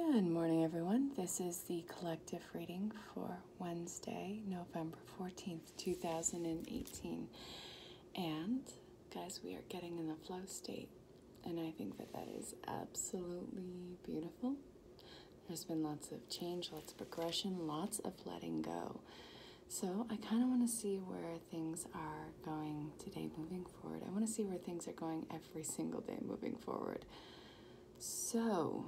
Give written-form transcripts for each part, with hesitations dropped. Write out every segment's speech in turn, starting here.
Good morning, everyone. This is the collective reading for Wednesday, November 14th, 2018. And, guys, we are getting in the flow state, and I think that is absolutely beautiful. There's been lots of change, lots of progression, lots of letting go. So I kind of want to see where things are going today moving forward. I want to see where things are going every single day moving forward. So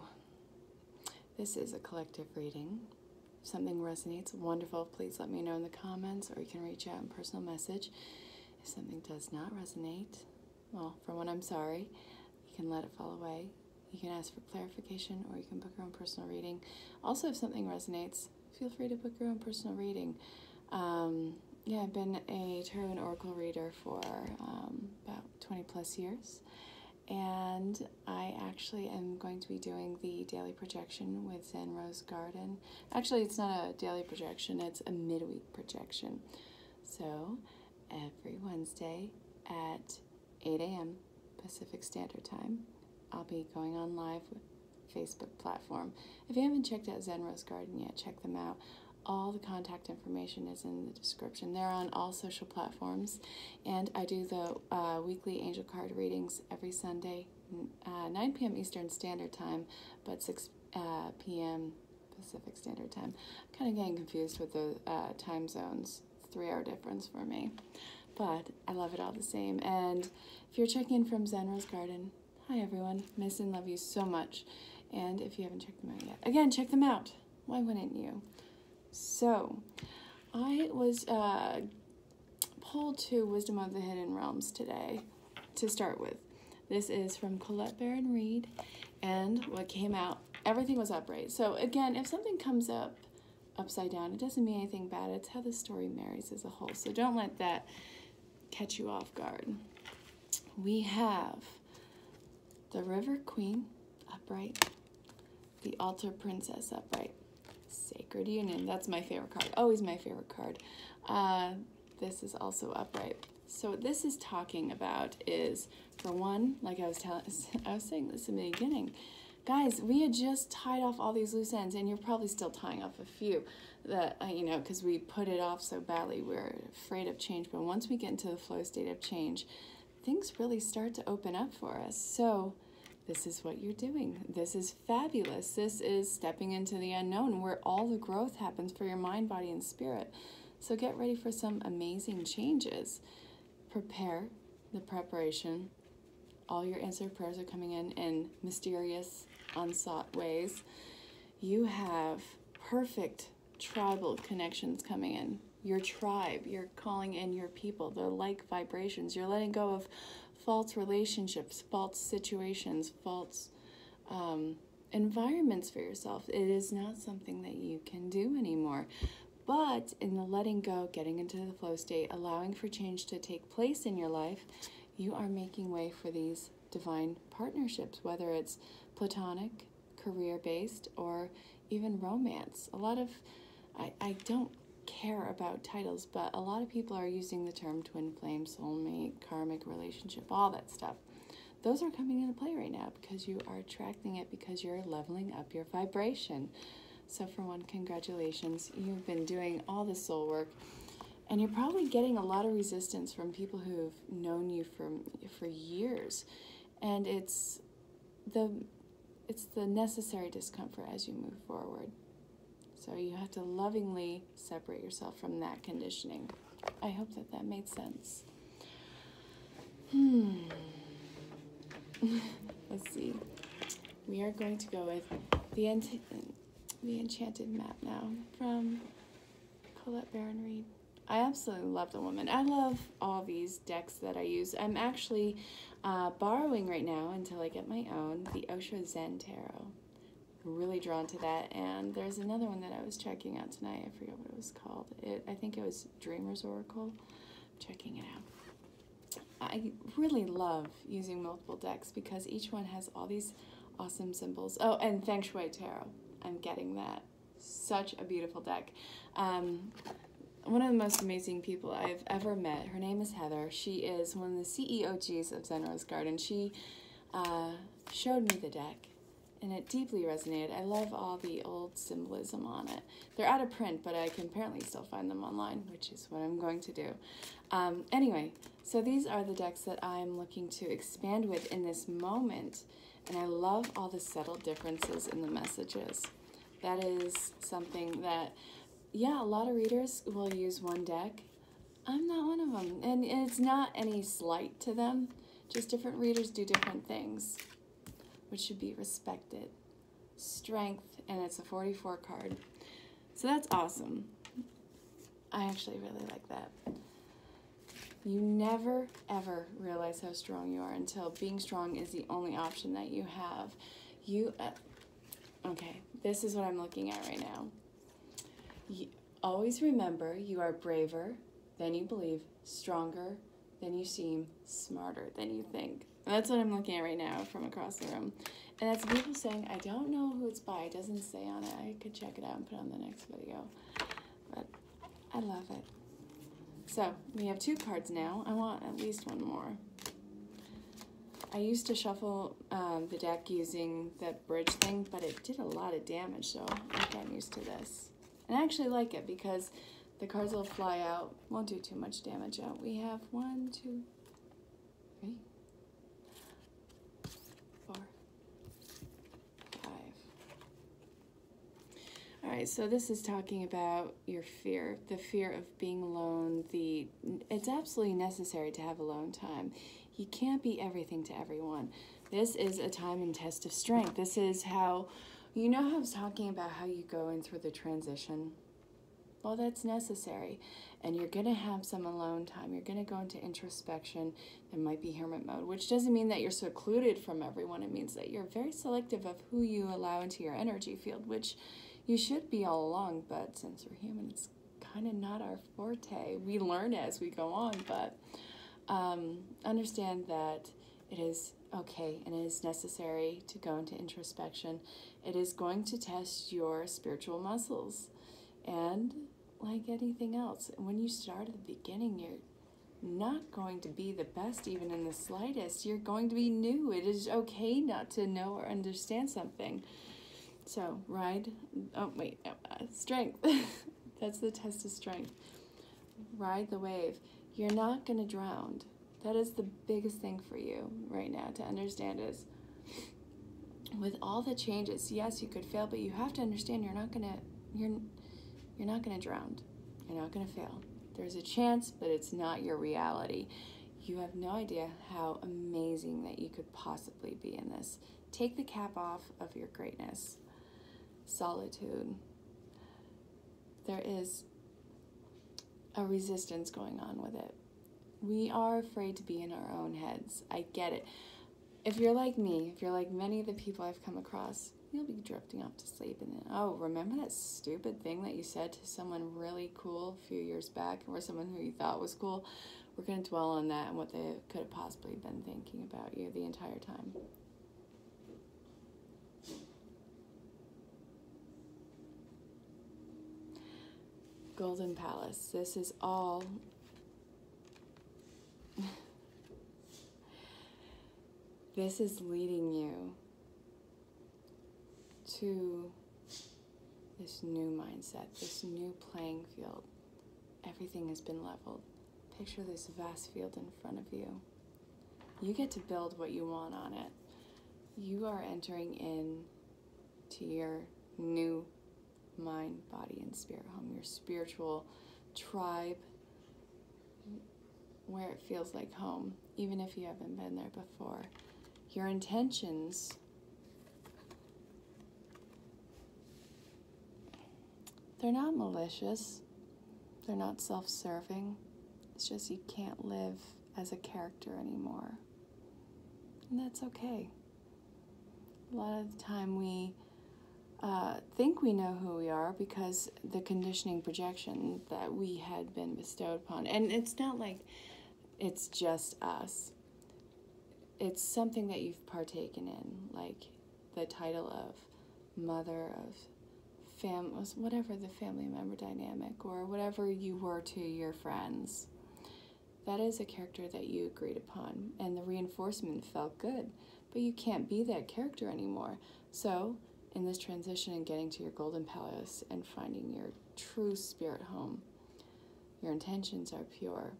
this is a collective reading. If something resonates, wonderful. Please let me know in the comments, or you can reach out in personal message. If something does not resonate, well, for one, I'm sorry. You can let it fall away. You can ask for clarification, or you can book your own personal reading. Also, if something resonates, feel free to book your own personal reading. I've been a tarot and oracle reader for about 20 plus years. And I actually am going to be doing the daily projection with Zen Rose Garden. Actually, it's not a daily projection, it's a midweek projection. So, every Wednesday at 8 a.m. Pacific Standard Time, I'll be going on live with Facebook platform. If you haven't checked out Zen Rose Garden yet, check them out. All the contact information is in the description. They're on all social platforms, and I do the weekly angel card readings every Sunday, 9 p.m. Eastern Standard Time, but 6 p.m. Pacific Standard Time. I'm kind of getting confused with the time zones. It's a 3-hour difference for me, but I love it all the same. And if you're checking in from Zen Rose Garden, hi everyone, miss and love you so much. And if you haven't checked them out yet, again, check them out. Why wouldn't you? So, I was pulled to Wisdom of the Hidden Realms today to start with. This is from ErinLyn.Reads, and what came out, everything was upright. So again, if something comes up upside down, it doesn't mean anything bad. It's how the story marries as a whole. So don't let that catch you off guard. We have the River Queen upright, the Altar Princess upright, Sacred Union, that's my favorite card, always my favorite card. This is also upright. So what this is talking about is, for one, like I was saying this in the beginning, guys, we had just tied off all these loose ends, and you're probably still tying off a few that, because we put it off so badly, we're afraid of change. But once we get into the flow state of change, things really start to open up for us. So this is what you're doing. This is fabulous. This is stepping into the unknown, where all the growth happens for your mind, body, and spirit. So get ready for some amazing changes. Prepare the preparation. All your answered prayers are coming in mysterious, unsought ways. You have perfect tribal connections coming in. Your tribe, you're calling in your people. They're like vibrations. You're letting go of false relationships, false situations, false environments for yourself. It is not something that you can do anymore. But in the letting go, getting into the flow state, allowing for change to take place in your life, you are making way for these divine partnerships, whether it's platonic, career-based, or even romance. A lot of, I don't care about titles, but a lot of people are using the term twin flame, soulmate, karmic relationship, all that stuff. Those are coming into play right now because you are attracting it, because you're leveling up your vibration. So for one, congratulations. You've been doing all the soul work, and you're probably getting a lot of resistance from people who've known you for years. And it's the necessary discomfort as you move forward. So you have to lovingly separate yourself from that conditioning. I hope that made sense. Let's see. We are going to go with the Enchanted Map now from ErinLyn.Reads. I absolutely love the woman. I love all these decks that I use. I'm actually borrowing right now, until I get my own, the Osho Zen Tarot. Really drawn to that. And there's another one that I was checking out tonight. I forget what it was called. I think it was Dreamer's Oracle. I'm checking it out. I really love using multiple decks because each one has all these awesome symbols. Oh, and Feng Shui Tarot. I'm getting that. Such a beautiful deck. One of the most amazing people I've ever met. Her name is Heather. She is one of the CEOs of Zen Rose Garden. She showed me the deck, and it deeply resonated. I love all the old symbolism on it. They're out of print, but I can apparently still find them online, which is what I'm going to do. Anyway, so these are the decks that I'm looking to expand with in this moment, and I love all the subtle differences in the messages. That is something that, yeah, a lot of readers will use one deck. I'm not one of them, and it's not any slight to them. Just different readers do different things, which should be respected. Strength, and it's a 44 card. So that's awesome. I actually really like that. You never, ever realize how strong you are until being strong is the only option that you have. Okay, this is what I'm looking at right now. Always remember, you are braver than you believe, stronger than you seem, smarter than you think. And that's what I'm looking at right now from across the room. And that's people saying, I don't know who it's by. It doesn't say on it. I could check it out and put it on the next video. But I love it. So we have 2 cards now. I want at least one more. I used to shuffle the deck using the bridge thing, but it did a lot of damage, so I'm getting used to this. And I actually like it because the cards will fly out, won't do too much damage out. We have 1, 2, 3, 4, 5. All right, so this is talking about your fear, the fear of being alone. It's absolutely necessary to have alone time. You can't be everything to everyone. This is a time and test of strength. This is how, you know how I was talking about how you go in through the transition? Well, that's necessary, and you're going to have some alone time. You're going to go into introspection. There might be hermit mode, which doesn't mean that you're secluded from everyone. It means that you're very selective of who you allow into your energy field, which you should be all along, but since we're human, it's kind of not our forte. We learn as we go on, but understand that it is okay and it is necessary to go into introspection. It is going to test your spiritual muscles. And like anything else, when you start at the beginning, you're not going to be the best even in the slightest. You're going to be new. It is okay not to know or understand something. So strength. That's the test of strength. Ride the wave. You're not going to drown. That is the biggest thing for you right now to understand is with all the changes, yes, you could fail, but you have to understand you're not going to drown. You're not going to fail. There's a chance, but it's not your reality. You have no idea how amazing that you could possibly be in this. Take the cap off of your greatness. Solitude. There is a resistance going on with it. We are afraid to be in our own heads. I get it. If you're like me, if you're like many of the people I've come across, you'll be drifting off to sleep and then, oh, remember that stupid thing that you said to someone really cool a few years back, or someone who you thought was cool? We're going to dwell on that and what they could have possibly been thinking about you the entire time. Golden Palace. This is all this is leading you to this new mindset, this new playing field. Everything has been leveled. Picture this vast field in front of you. You get to build what you want on it. You are entering in to your new mind, body, and spirit home, your spiritual tribe, where it feels like home, even if you haven't been there before. Your intentions they're not malicious. They're not self-serving. It's just you can't live as a character anymore. And that's okay. A lot of the time we think we know who we are because the conditioning projection that we had been bestowed upon. And it's not like it's just us. It's something that you've partaken in, like the title of mother, of whatever the family member dynamic, or whatever you were to your friends. That is a character that you agreed upon, and the reinforcement felt good. but you can't be that character anymore. So in this transition and getting to your golden palace and finding your true spirit home, your intentions are pure.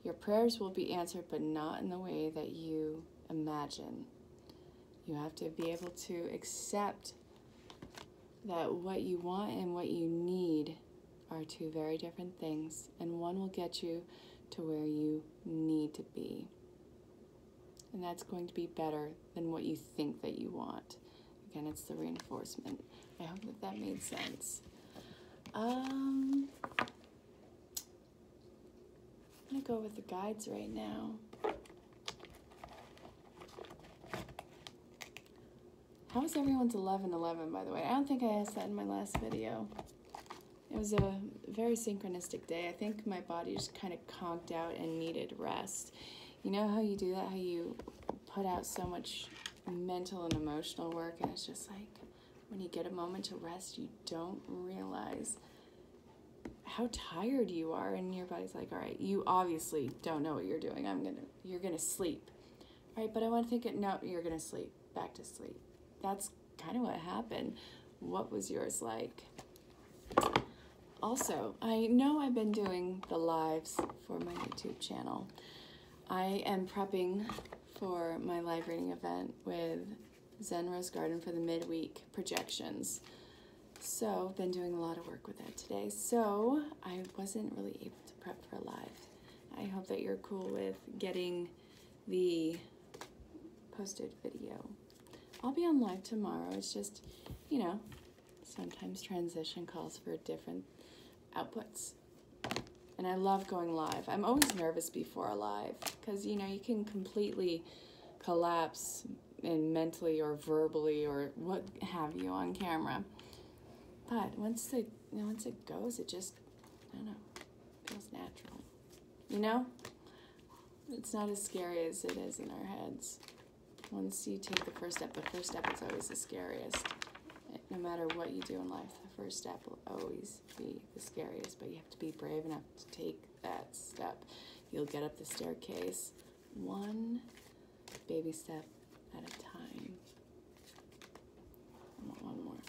Your prayers will be answered, but not in the way that you imagine. You have to be able to accept that what you want and what you need are two very different things, and one will get you to where you need to be. And that's going to be better than what you think that you want. Again, it's the reinforcement. I hope that that made sense. I'm going to go with the guides right now. How was everyone's 11/11, by the way? I don't think I asked that in my last video. It was a very synchronistic day. I think my body just kind of conked out and needed rest. You know how you do that? How you put out so much mental and emotional work, and it's just like when you get a moment to rest, you don't realize how tired you are, and your body's like, all right, you obviously don't know what you're doing. You're gonna sleep. All right, but I want to think it, no, you're gonna sleep, back to sleep. That's kind of what happened. What was yours like? Also, I know I've been doing the lives for my YouTube channel. I am prepping for my live reading event with Zen Rose Garden for the midweek projections. So, been doing a lot of work with that today. So, I wasn't really able to prep for live. I hope that you're cool with getting the posted video. I'll be on live tomorrow. It's just, you know, sometimes transition calls for different outputs. And I love going live. I'm always nervous before a live because, you know, you can completely collapse in mentally or verbally or what have you on camera. But once it goes, it just, I don't know, feels natural. You know? It's not as scary as it is in our heads. Once you take the first step is always the scariest. No matter what you do in life, the first step will always be the scariest, but you have to be brave enough to take that step. You'll get up the staircase one baby step at a time. I want one more.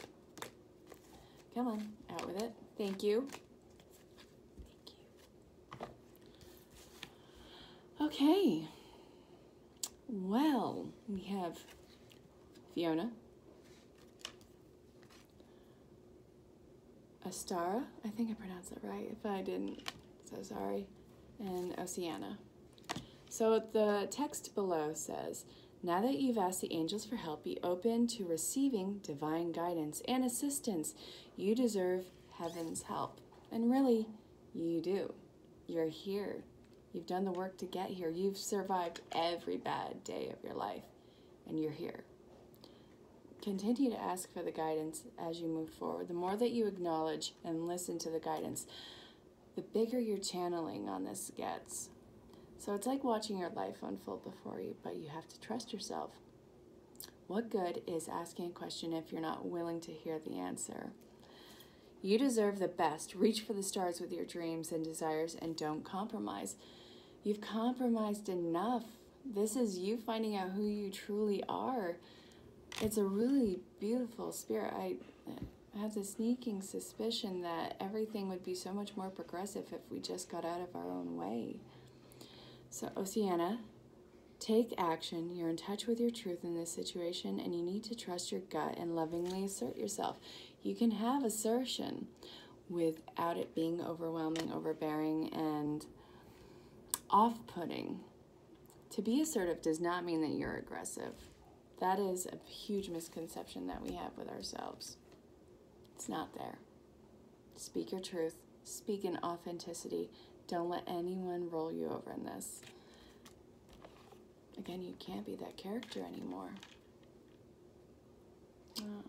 Come on, out with it. Thank you. Thank you. Okay. Well, we have Fiona, Astara, I think I pronounced that right. If I didn't, so sorry, and Oceana. So the text below says, now that you've asked the angels for help, be open to receiving divine guidance and assistance. You deserve heaven's help. And really, you do. You're here. You've done the work to get here. You've survived every bad day of your life, and you're here. Continue to ask for the guidance as you move forward. The more that you acknowledge and listen to the guidance, the bigger your channeling on this gets. So it's like watching your life unfold before you, but you have to trust yourself. What good is asking a question if you're not willing to hear the answer? You deserve the best. Reach for the stars with your dreams and desires, and don't compromise. You've compromised enough. This is you finding out who you truly are. It's a really beautiful spirit. I have the sneaking suspicion that everything would be so much more progressive if we just got out of our own way. So, Oceana, take action. You're in touch with your truth in this situation, and you need to trust your gut and lovingly assert yourself. You can have assertion without it being overwhelming, overbearing, and off-putting. To be assertive does not mean that you're aggressive. That is a huge misconception that we have with ourselves. It's not there. Speak your truth. Speak in authenticity. Don't let anyone roll you over in this. Again, you can't be that character anymore. Oh,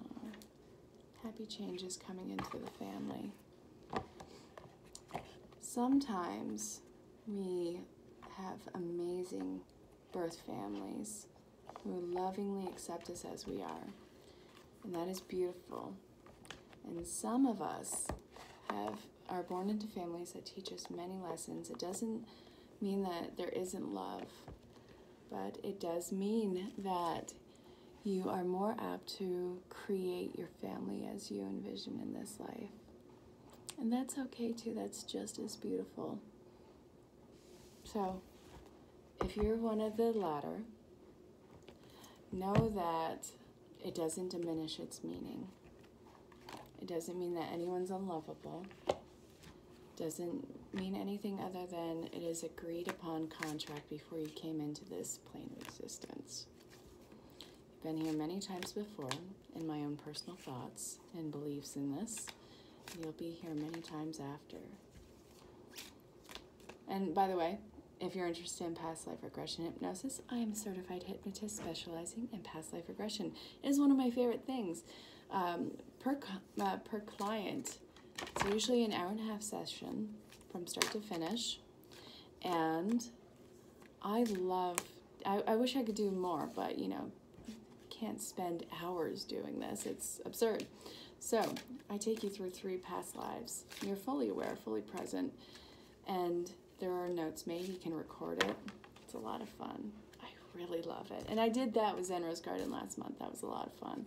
happy changes coming into the family. Sometimes we have amazing birth families who lovingly accept us as we are, and that is beautiful. And some of us are born into families that teach us many lessons. It doesn't mean that there isn't love, but it does mean that you are more apt to create your family as you envision in this life. And that's okay too, that's just as beautiful. So, if you're one of the latter, know that it doesn't diminish its meaning. It doesn't mean that anyone's unlovable. Doesn't mean anything other than it is agreed upon contract before you came into this plane of existence. You've been here many times before in my own personal thoughts and beliefs in this. You'll be here many times after. And by the way, if you're interested in past life regression hypnosis, I am a certified hypnotist specializing in past life regression. It is one of my favorite things. Per client, it's usually an hour-and-a-half session from start to finish. And I wish I could do more, but you know, can't spend hours doing this. It's absurd. So I take you through 3 past lives. You're fully aware, fully present, and there are notes made. You can record it. It's a lot of fun. I really love it. And I did that with Zen Rose Garden last month. That was a lot of fun.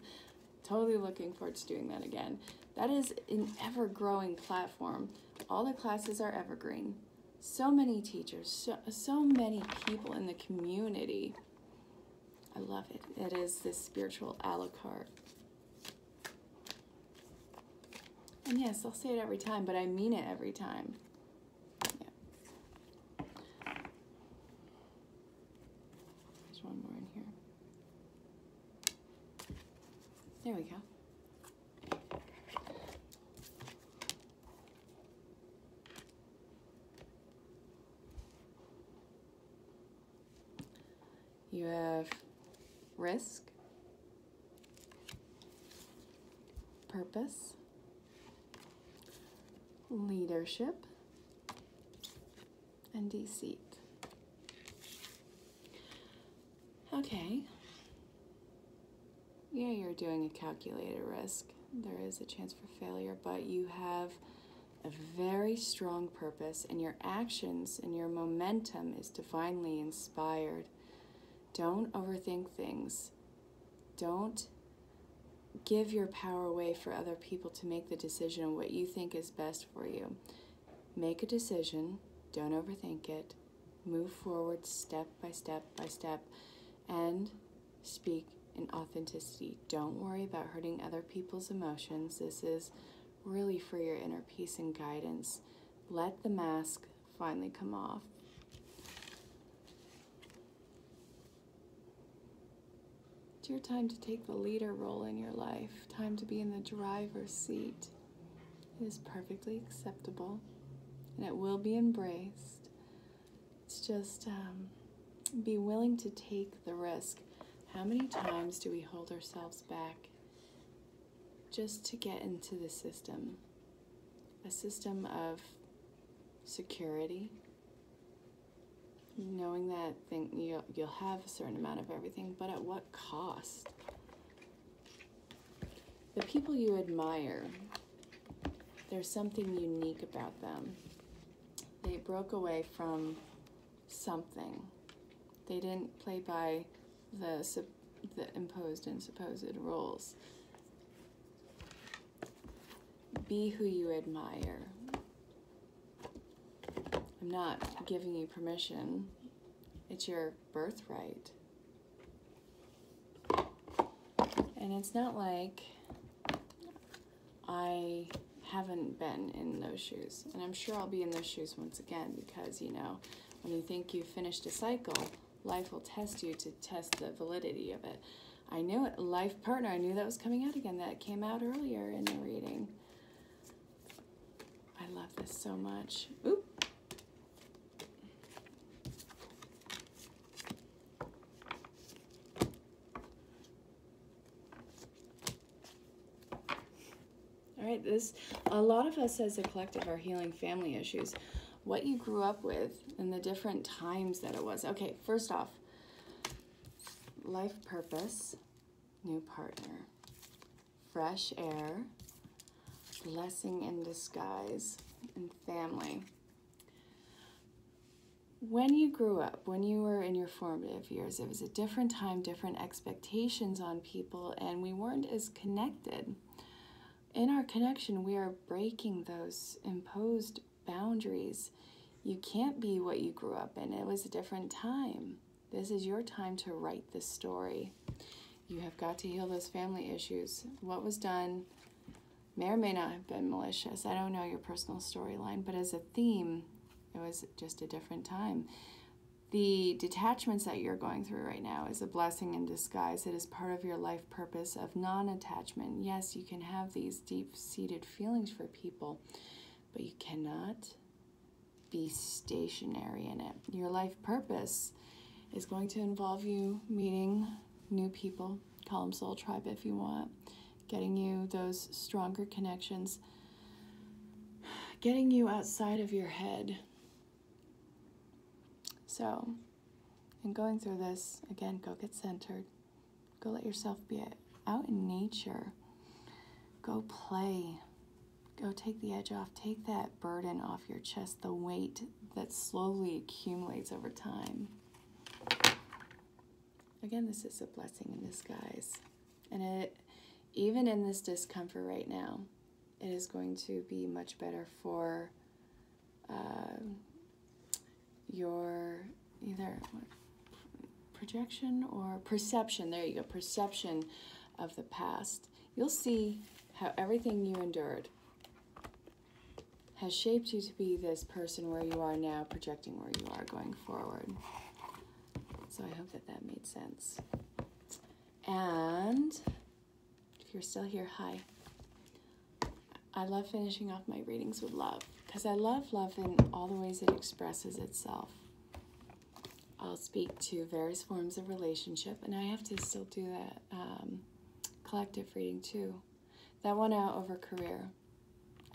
Totally looking forward to doing that again. That is an ever-growing platform. All the classes are evergreen. So many teachers, so many people in the community. I love it. It is this spiritual a la carte. And yes, I'll say it every time, but I mean it every time. Yeah. There's one more in here. There we go. You have risk, purpose, leadership, and deceit. Okay. Yeah, you're doing a calculated risk. There is a chance for failure, but you have a very strong purpose, and your actions and your momentum is divinely inspired. Don't overthink things. Don't give your power away for other people to make the decision on what you think is best for you. Make a decision. Don't overthink it. Move forward step by step by step, and speak in authenticity. Don't worry about hurting other people's emotions. This is really for your inner peace and guidance. Let the mask finally come off. It's your time to take the leader role in your life. Time to be in the driver's seat. It is perfectly acceptable, and it will be embraced. It's just be willing to take the risk. How many times do we hold ourselves back just to get into the system? A system of security, knowing that you'll have a certain amount of everything, but at what cost? The people you admire, there's something unique about them. They broke away from something. They didn't play by the imposed and supposed rules. Be who you admire. I'm not giving you permission. It's your birthright. And it's not like I haven't been in those shoes. And I'm sure I'll be in those shoes once again because, you know, when you think you've finished a cycle, life will test you to test the validity of it. I knew it. Life partner, I knew that was coming out again. That came out earlier in the reading. I love this so much. Oop. All right, a lot of us as a collective are healing family issues. What you grew up with and the different times that it was. Okay, first off, life purpose, new partner, fresh air, blessing in disguise, and family. when you grew up, when you were in your formative years, it was a different time, different expectations on people, and we weren't as connected. In our connection, we are breaking those imposed boundaries. You can't be what you grew up in. It was a different time. This is your time to write this story. You have got to heal those family issues. What was done may or may not have been malicious. I don't know your personal storyline, but as a theme, it was just a different time. The detachments that you're going through right now is a blessing in disguise. It is part of your life purpose of non-attachment. Yes, you can have these deep-seated feelings for people, but you cannot be stationary in it. Your life purpose is going to involve you meeting new people. Call them soul tribe if you want. Getting you those stronger connections. Getting you outside of your head. So, in going through this, again, go get centered. Go let yourself be out in nature. Go play. Go take the edge off. Take that burden off your chest, the weight that slowly accumulates over time. Again, this is a blessing in disguise. And even in this discomfort right now, it is going to be much better for your either projection or perception. There you go, perception of the past. You'll see how everything you endured has shaped you to be this person where you are now, projecting where you are going forward. So I hope that that made sense. And if you're still here, hi. I love finishing off my readings with love, because I love love in all the ways it expresses itself. I'll speak to various forms of relationship, and I have to still do that collective reading too. That one out over career.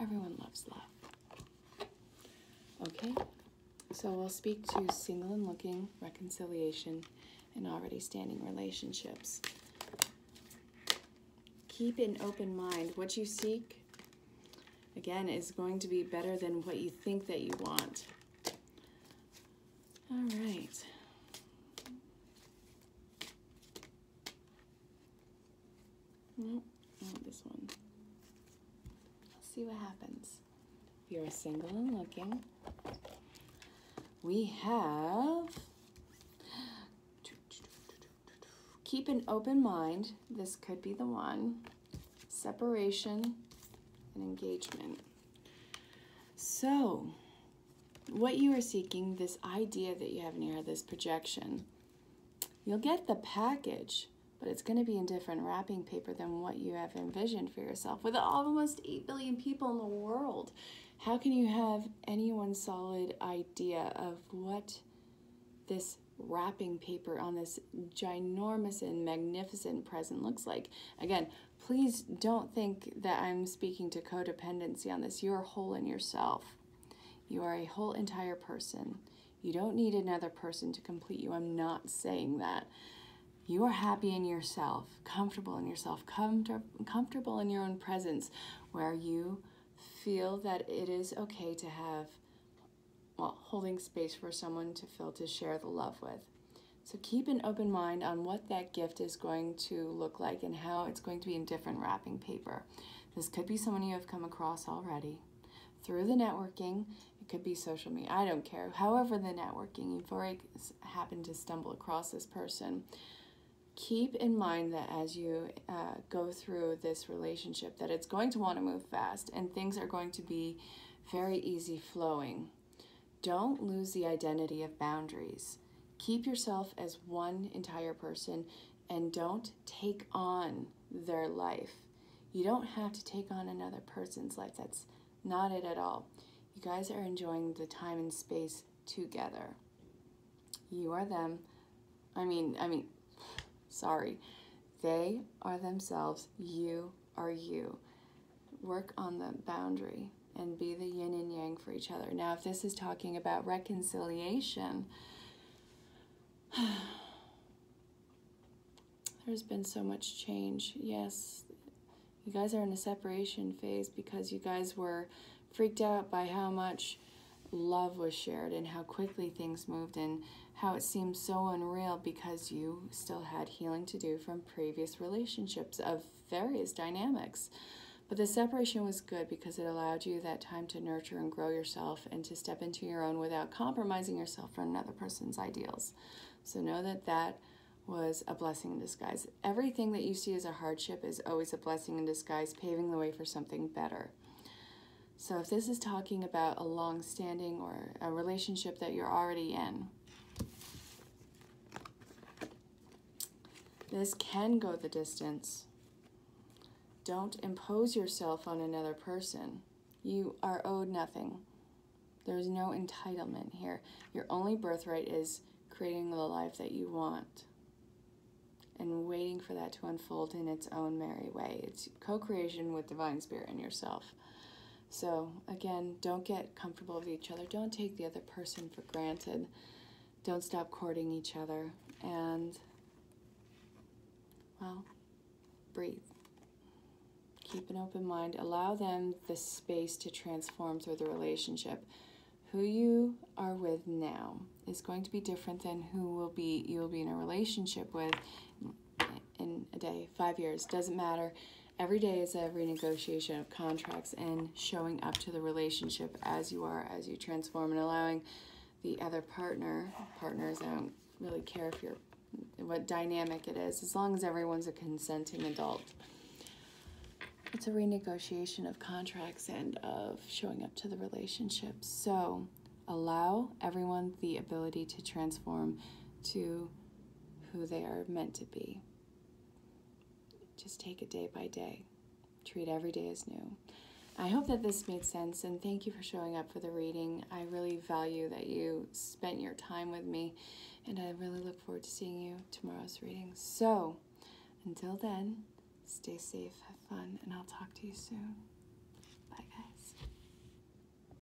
Everyone loves love. Okay, so we'll speak to single and looking, reconciliation, and already standing relationships. Keep an open mind. What you seek, again, is going to be better than what you think that you want. All right. Nope, not this one. Let's see what happens. If you're single and looking, we have keep an open mind. This could be the one. Separation and engagement. So, what you are seeking, this idea that you have in your head, this projection, you'll get the package, but it's going to be in different wrapping paper than what you have envisioned for yourself. With almost 8 billion people in the world, how can you have any one solid idea of what this wrapping paper on this ginormous and magnificent present looks like? Again, please don't think that I'm speaking to codependency on this. You are whole in yourself. You are a whole entire person. You don't need another person to complete you. I'm not saying that. You are happy in yourself, comfortable in yourself, comfortable in your own presence, where you feel that it is okay to have, well, holding space for someone to feel, to share the love with. So keep an open mind on what that gift is going to look like and how it's going to be in different wrapping paper. This could be someone you have come across already through the networking. It could be social media. I don't care. However, the networking, you've already happened to stumble across this person. Keep in mind that as you go through this relationship, that it's going to want to move fast and things are going to be very easy flowing. Don't lose the identity of boundaries. Keep yourself as one entire person and don't take on their life. You don't have to take on another person's life. That's not it at all. You guys are enjoying the time and space together. You are them. Sorry. They are themselves. You are you. Work on the boundary and be the yin and yang for each other. Now, if this is talking about reconciliation, there's been so much change. Yes, you guys are in a separation phase because you guys were freaked out by how much love was shared and how quickly things moved and how it seemed so unreal because you still had healing to do from previous relationships of various dynamics. But the separation was good because it allowed you that time to nurture and grow yourself and to step into your own without compromising yourself for another person's ideals. So know that that was a blessing in disguise. Everything that you see as a hardship is always a blessing in disguise, paving the way for something better. So if this is talking about a long-standing or a relationship that you're already in, this can go the distance. Don't impose yourself on another person. You are owed nothing. There's no entitlement here. Your only birthright is creating the life that you want and waiting for that to unfold in its own merry way. It's co-creation with Divine Spirit and yourself. So again, don't get comfortable with each other. Don't take the other person for granted. Don't stop courting each other. And, well, breathe. Keep an open mind. Allow them the space to transform through the relationship. Who you are with now is going to be different than who you will be in a relationship with in a day, 5 years. Doesn't matter. Every day is every negotiation of contracts and showing up to the relationship as you are, as you transform, and allowing the other partners, I don't really care if what dynamic it is, as long as everyone's a consenting adult. It's a renegotiation of contracts and of showing up to the relationship. So allow everyone the ability to transform to who they are meant to be. Just take it day by day. Treat every day as new. I hope that this made sense, and thank you for showing up for the reading. I really value that you spent your time with me, and I really look forward to seeing you tomorrow's reading. So, until then, stay safe, have fun, and I'll talk to you soon. Bye, guys.